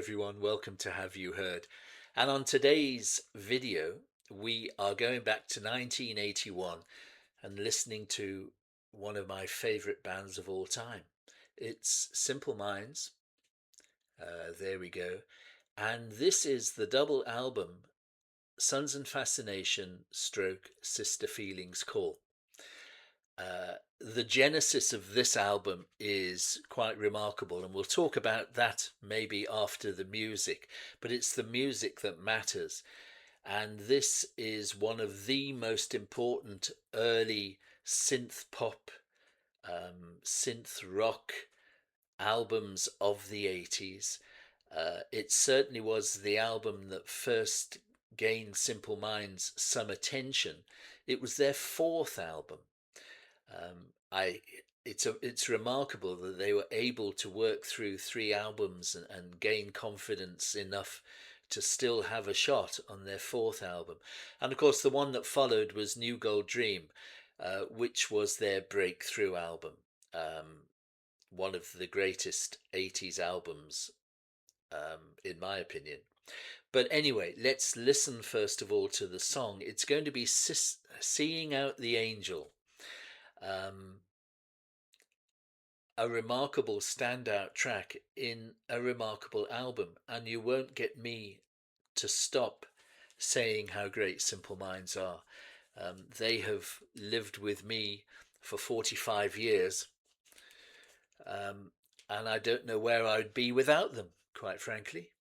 everyone, welcome to Have You Heard? And on today's video, we are going back to 1981 and listening to one of my favourite bands of all time. It's Simple Minds. There we go. And this is the double album, Sons and Fascination stroke Sister Feelings Call. The genesis of this album is quite remarkable, and we'll talk about that maybe after the music, but it's the music that matters. And this is one of the most important early synth pop, synth rock albums of the 80s. It certainly was the album that first gained Simple Minds some attention. It was their fourth album. It's remarkable that they were able to work through three albums and gain confidence enough to still have a shot on their fourth album. And of course, the one that followed was New Gold Dream, which was their breakthrough album, one of the greatest 80s albums, in my opinion. But anyway, let's listen first of all to the song. It's going to be Seeing Out the Angel. A remarkable standout track in a remarkable album, and you won't get me to stop saying how great Simple Minds are. They have lived with me for 45 years, and I don't know where I'd be without them, quite frankly.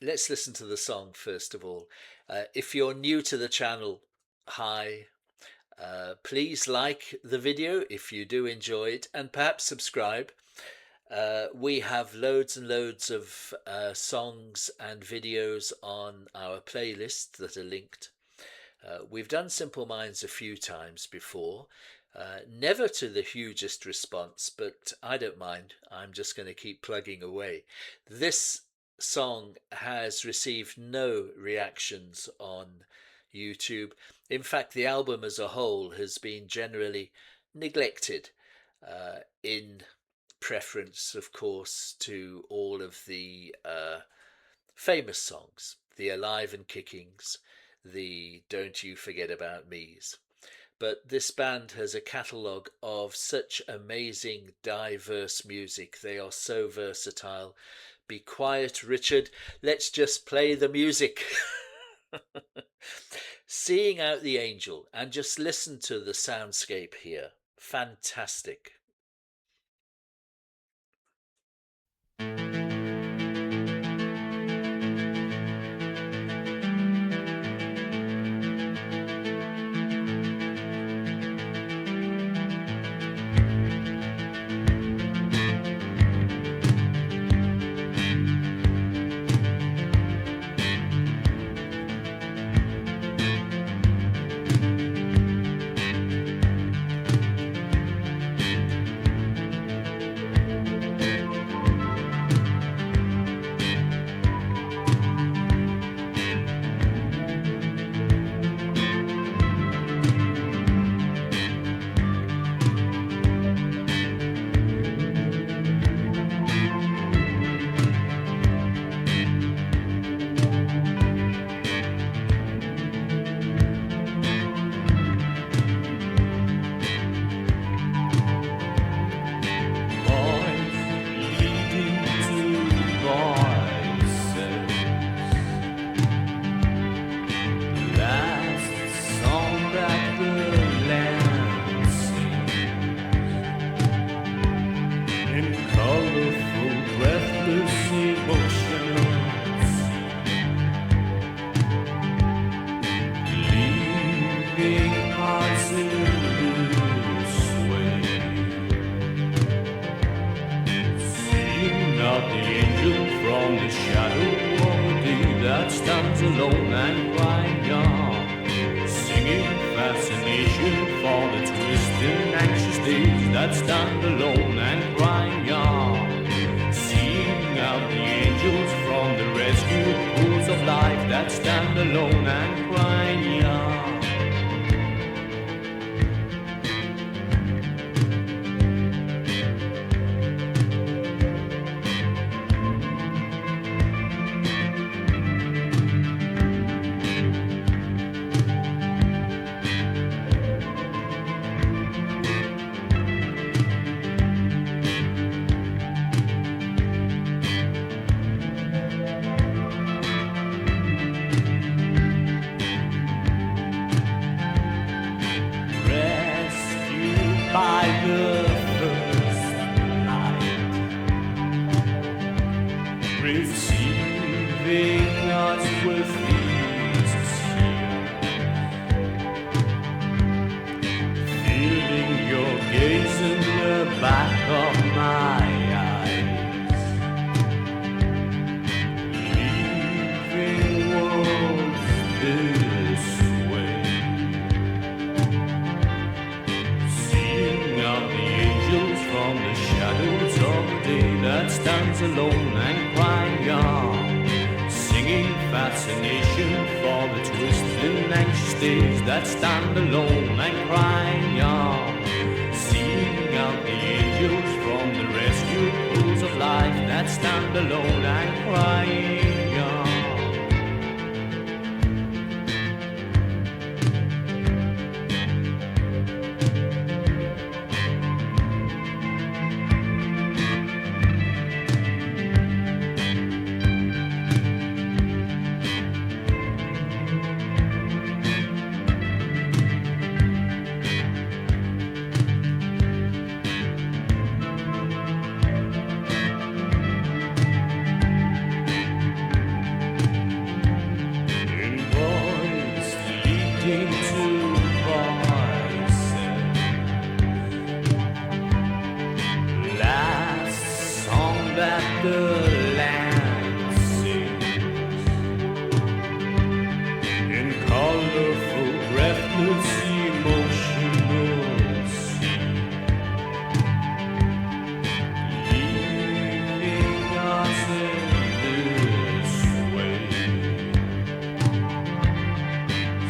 Let's listen to the song first of all. If you're new to the channel, hi. Please like the video if you do enjoy it, and perhaps subscribe. We have loads and loads of songs and videos on our playlist that are linked. We've done Simple Minds a few times before, never to the hugest response, but I don't mind. I'm just going to keep plugging away. This song has received no reactions on YouTube. In fact, the album as a whole has been generally neglected, in preference, of course, to all of the famous songs, the Alive and Kickings, the Don't You Forget About Me's. But this band has a catalogue of such amazing, diverse music. They are so versatile. Be quiet, Richard. Let's just play the music. Seeing Out the Angel, and just listen to the soundscape here. Fantastic. Alone and crying young, singing fascination for the twisted, anxious days that stand alone and crying young, seeing out the angels from the rescue pools of life that stand alone and crying young. leaving us with these tears. Feeling your gaze in the back of my eyes, leaving words this way. Seeing out the angels from the shadows of the day that stands alone and crying out, singing fascination for the twisted and anxious days that stand alone and crying out. Seeing out the angels from the rescued pools of life that stand alone and crying out. In voice leading to voices, last song that the land sings, in colorful, breathless, emotional scenes, leaving us in this way.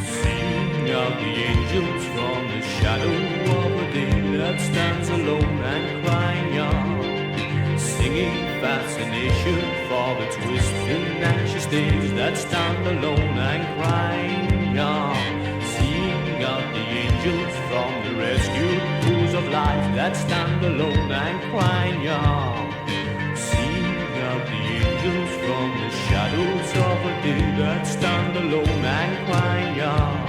Seeing out the angels from the shadow of a day that stands alone and crying out, singing fascination for the twisted and anxious days that stand alone and crying out. Seeing out the angels from the rescued pools of life that stand alone and crying out. Seeing out the angels from the shadows of a day that stand alone and crying out,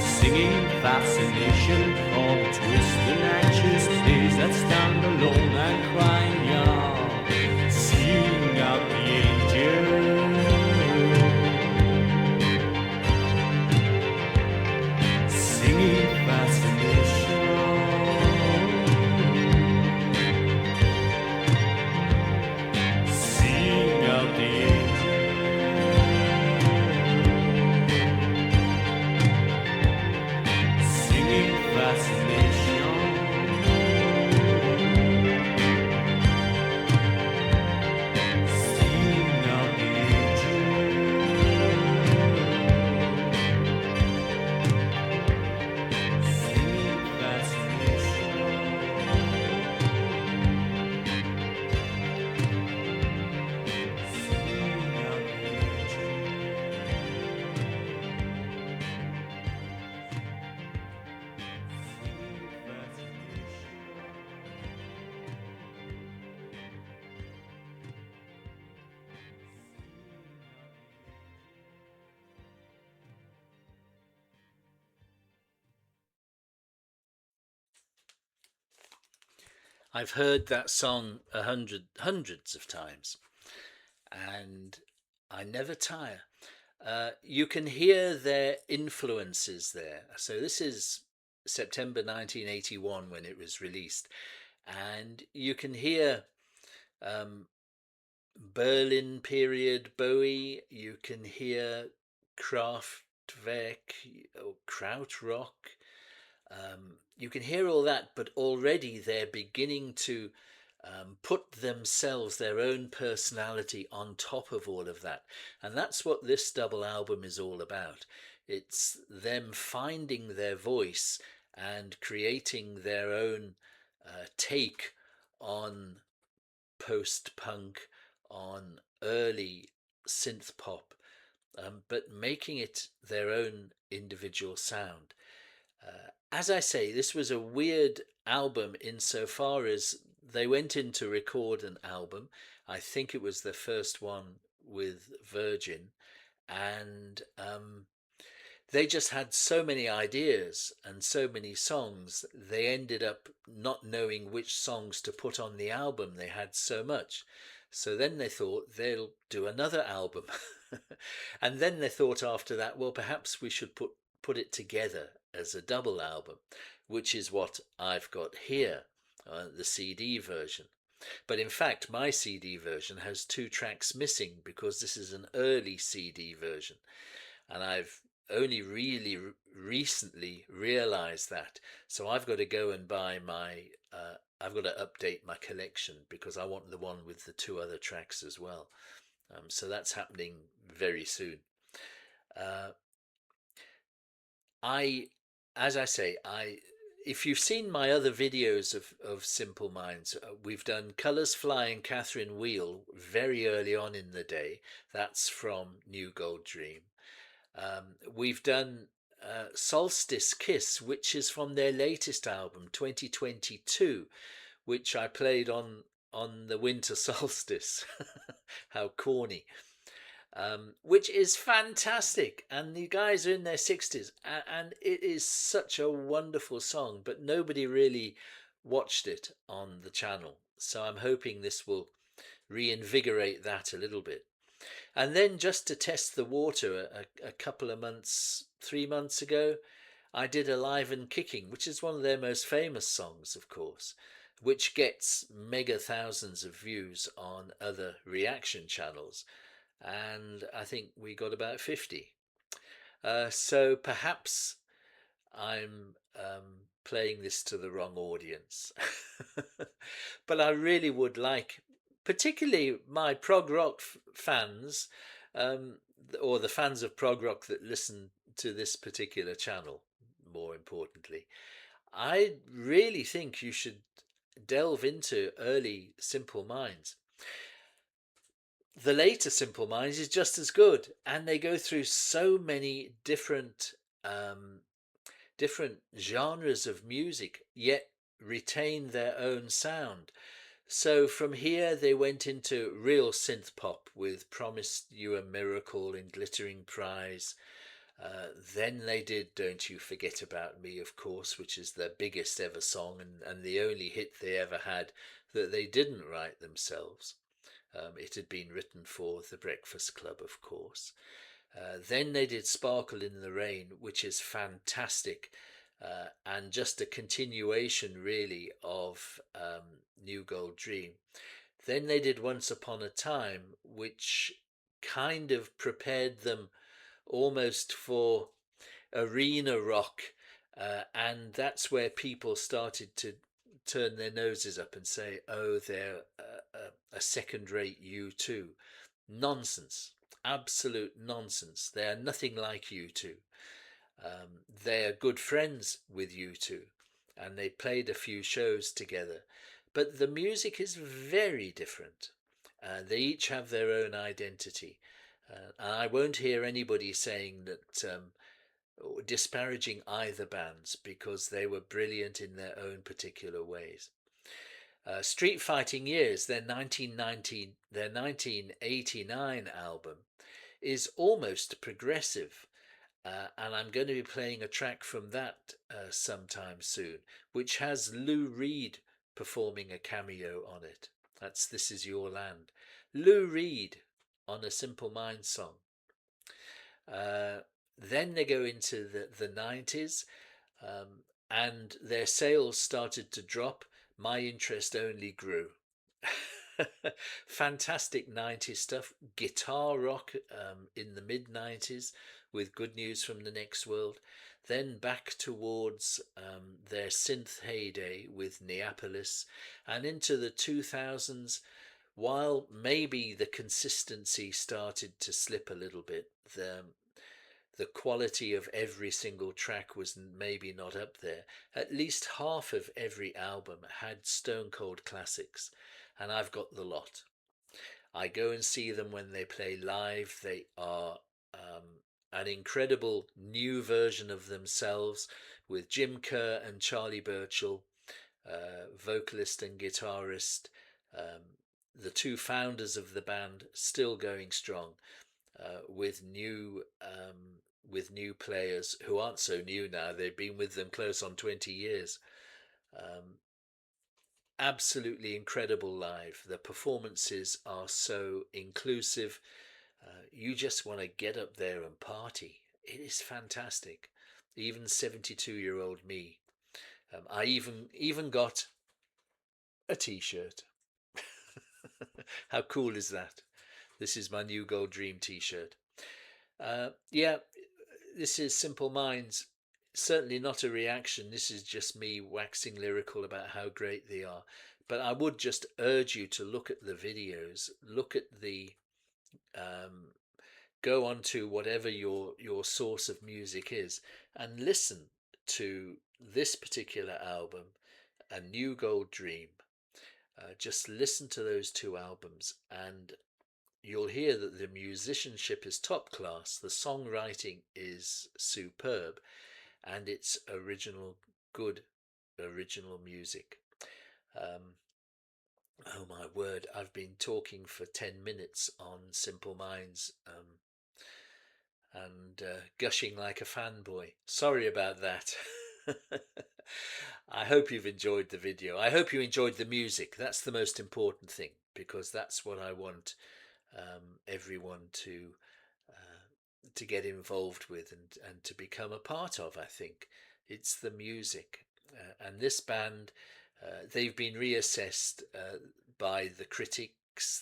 singing fascination for the twisted and anxious days that stand alone and crying out. Seeing out the angels, singing fascination, seeing out the angels, singing fascination, seeing out the angels, singing fascination, seeing out the I've heard that song hundreds of times, and I never tire. You can hear their influences there. So this is September 1981 when it was released, and you can hear um, Berlin period Bowie. You can hear Kraftwerk or Krautrock. You can hear all that, but already they're beginning to put themselves, their own personality on top of all of that. And that's what this double album is all about. It's them finding their voice and creating their own take on post-punk, on early synth pop, but making it their own individual sound. As I say, this was a weird album insofar as they went in to record an album. I think it was their first one with Virgin, and they just had so many ideas and so many songs. They ended up not knowing which songs to put on the album. They had so much. So then they thought they'll do another album. And then they thought after that, well, perhaps we should put it together as a double album, which is what I've got here, the CD version. But in fact, my CD version has two tracks missing because this is an early CD version. And I've only really recently realized that. So I've got to go and buy I've got to update my collection because I want the one with the two other tracks as well. So that's happening very soon. Uh, I, as I say, if you've seen my other videos of Simple Minds, we've done Colours Fly and Catherine Wheel very early on in the day. That's from New Gold Dream. We've done Solstice Kiss, which is from their latest album, 2022, which I played on the winter solstice. How corny. Which is fantastic. And the guys are in their 60s, and it is such a wonderful song, but nobody really watched it on the channel. So I'm hoping this will reinvigorate that a little bit. And then just to test the water, a couple of months, 3 months ago, I did Alive and Kicking, which is one of their most famous songs, of course, which gets mega thousands of views on other reaction channels. And I think we got about 50. So perhaps I'm playing this to the wrong audience. But I really would like, particularly my prog rock fans, um, or the fans of prog rock that listen to this particular channel, more importantly, I really think you should delve into early Simple Minds. The later Simple Minds is just as good, and they go through so many different genres of music, yet retain their own sound. So from here they went into real synth pop with Promised You a Miracle and Glittering Prize. Then they did Don't You Forget About Me, of course, which is their biggest ever song, and the only hit they ever had that they didn't write themselves. It had been written for The Breakfast Club, of course. Then they did Sparkle in the Rain, which is fantastic, and just a continuation, really, of New Gold Dream. Then they did Once Upon a Time, which kind of prepared them almost for arena rock, and that's where people started to turn their noses up and say, oh, they're a second-rate U2. Nonsense. Absolute nonsense. They are nothing like U2. They are good friends with U2, and they played a few shows together. But the music is very different. They each have their own identity. And I won't hear anybody saying that disparaging either bands because they were brilliant in their own particular ways. Street Fighting Years, their 1989 album, is almost progressive. And I'm going to be playing a track from that sometime soon, which has Lou Reed performing a cameo on it. That's This Is Your Land. Lou Reed on a Simple Minds song. Then they go into the 90s, and their sales started to drop. My interest only grew. Fantastic 90s stuff, guitar rock in the mid 90s with Good News from the Next World. Then back towards their synth heyday with Neapolis, and into the 2000s. While maybe the consistency started to slip a little bit, the quality of every single track was maybe not up there. At least half of every album had stone cold classics, and I've got the lot. I go and see them when they play live. They are an incredible new version of themselves with Jim Kerr and Charlie Burchill, vocalist and guitarist, the two founders of the band, still going strong, with new players who aren't so new now. They've been with them close on 20 years. absolutely incredible live. The performances are so inclusive. You just want to get up there and party. It is fantastic. Even 72-year-old me. I even got a T-shirt. How cool is that? This is my new Gold Dream T-shirt. Yeah, this is Simple Minds. Certainly not a reaction. This is just me waxing lyrical about how great they are. But I would just urge you to look at the videos, look at the um, go on to whatever your source of music is, and listen to this particular album, A New Gold Dream. Just listen to those two albums, and you'll hear that the musicianship is top class, the songwriting is superb, and it's good original music. Um, oh my word, I've been talking for 10 minutes on Simple Minds, and gushing like a fanboy. Sorry about that. I hope you've enjoyed the video. I hope you enjoyed the music. That's the most important thing, because that's what I want everyone to get involved with and to become a part of. I think it's the music, and this band, they've been reassessed by the critics.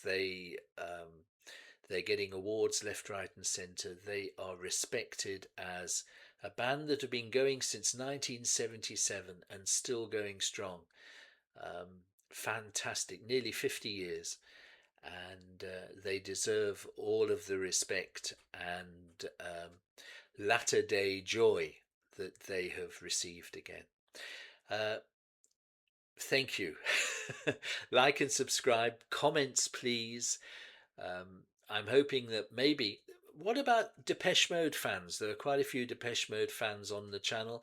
They're getting awards left, right, and centre. They are respected as a band that have been going since 1977 and still going strong. Fantastic, nearly 50 years, and they deserve all of the respect and latter day joy that they have received again. Thank you. Like and subscribe, comments please. I'm hoping that maybe, what about Depeche Mode fans? There are quite a few Depeche Mode fans on the channel.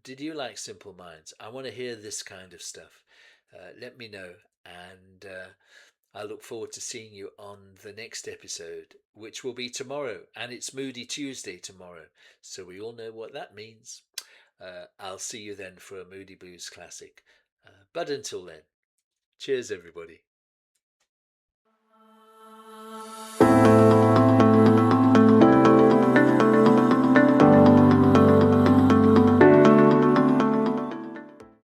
Did you like Simple Minds? I want to hear this kind of stuff. Let me know, and I look forward to seeing you on the next episode, which will be tomorrow, and it's Moody Tuesday tomorrow, so we all know what that means. I'll see you then for a Moody Blues classic. But until then, cheers everybody.